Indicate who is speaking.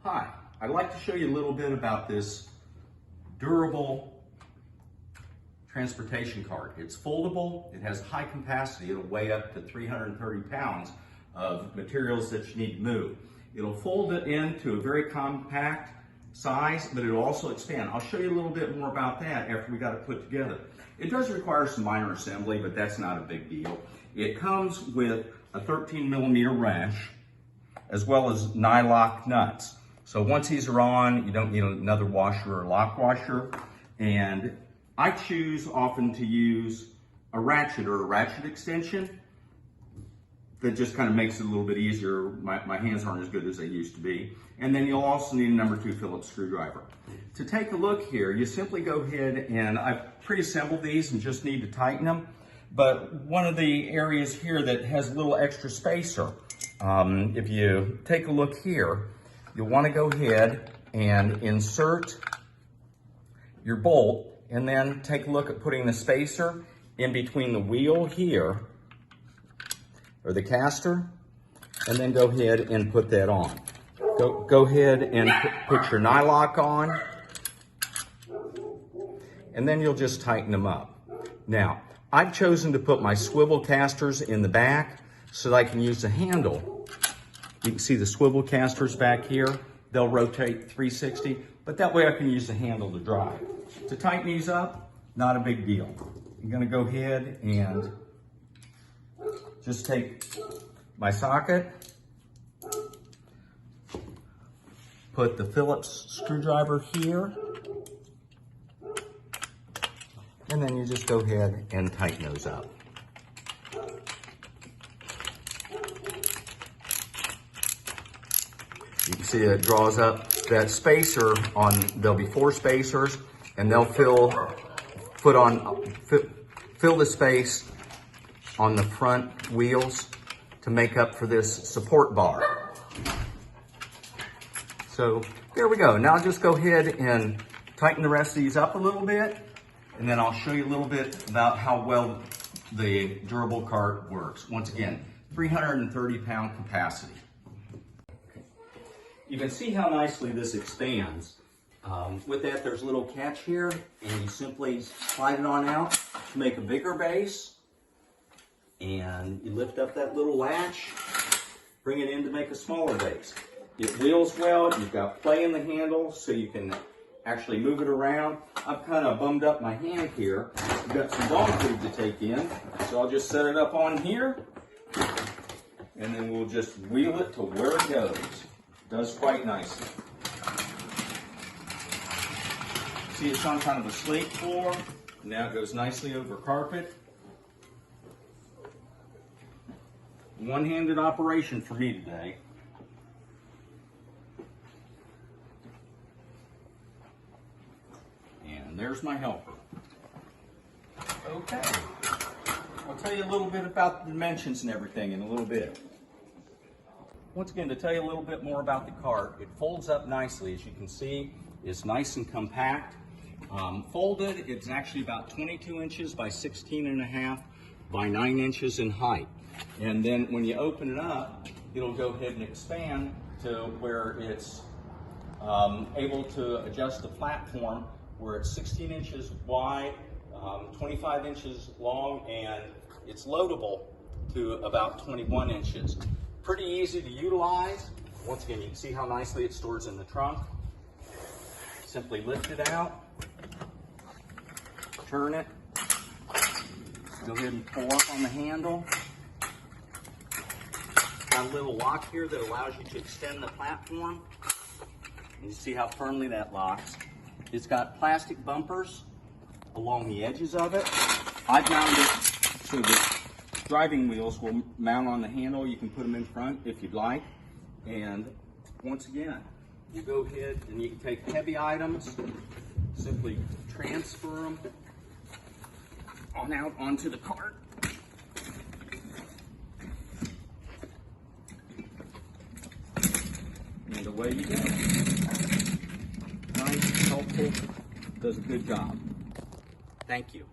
Speaker 1: Hi, I'd like to show you a little bit about this durable transportation cart. It's foldable, it has high capacity, it'll weigh up to 330 pounds of materials that you need to move. It'll fold it into a very compact size, but it'll also expand. I'll show you a little bit more about that after we got it put together. It does require some minor assembly, but that's not a big deal. It comes with a 13mm wrench, as well as nylock nuts. So once these are on, you don't need another washer or lock washer. And I choose often to use a ratchet or a ratchet extension that just kind of makes it a little bit easier. My hands aren't as good as they used to be. And then you'll also need a number 2 Phillips screwdriver. To take a look here, you simply go ahead and I've pre-assembled these and just need to tighten them. But one of the areas here that has a little extra spacer, if you take a look here, you'll want to go ahead and insert your bolt and then take a look at putting the spacer in between the wheel here, or the caster, and then go ahead and put that on. Go ahead and put your nylock on, and then you'll just tighten them up. Now, I've chosen to put my swivel casters in the back so that I can use the handle. You can see the swivel casters back here. They'll rotate 360, but that way I can use the handle to drive. To tighten these up, not a big deal. I'm gonna go ahead and just take my socket, put the Phillips screwdriver here, and then you just go ahead and tighten those up. You can see it draws up that spacer on, there'll be 4 spacers, and they'll fill the space on the front wheels to make up for this support bar. So there we go. Now just go ahead and tighten the rest of these up a little bit, and then I'll show you a little bit about how well the durable cart works. Once again, 330-pound capacity. You can see how nicely this expands. With that, there's a little catch here, and you simply slide it on out to make a bigger base, and you lift up that little latch, bring it in to make a smaller base. It wheels well, you've got play in the handle so you can actually move it around. I've kind of bummed up my hand here. I've got some dog food to take in, so I'll just set it up on here, and then we'll just wheel it to where it goes. Does quite nicely. See, it's on kind of a slate floor. Now it goes nicely over carpet. One-handed operation for me today. And there's my helper. Okay. I'll tell you a little bit about the dimensions and everything in a little bit. Once again, to tell you a little bit more about the cart, it folds up nicely. As you can see, it's nice and compact. Folded, it's actually about 22 inches by 16.5 by 9 inches in height. And then when you open it up, it'll go ahead and expand to where it's able to adjust the platform where it's 16 inches wide, 25 inches long, and it's loadable to about 21 inches. Pretty easy to utilize. Once again, you can see how nicely it stores in the trunk. Simply lift it out, turn it, go ahead and pull up on the handle. Got a little lock here that allows you to extend the platform. And you see how firmly that locks. It's got plastic bumpers along the edges of it. I've mounted it so that driving wheels will mount on the handle. You can put them in front if you'd like. And once again, you go ahead and you can take heavy items, simply transfer them on out onto the cart. And away you go. Nice, helpful, does a good job. Thank you.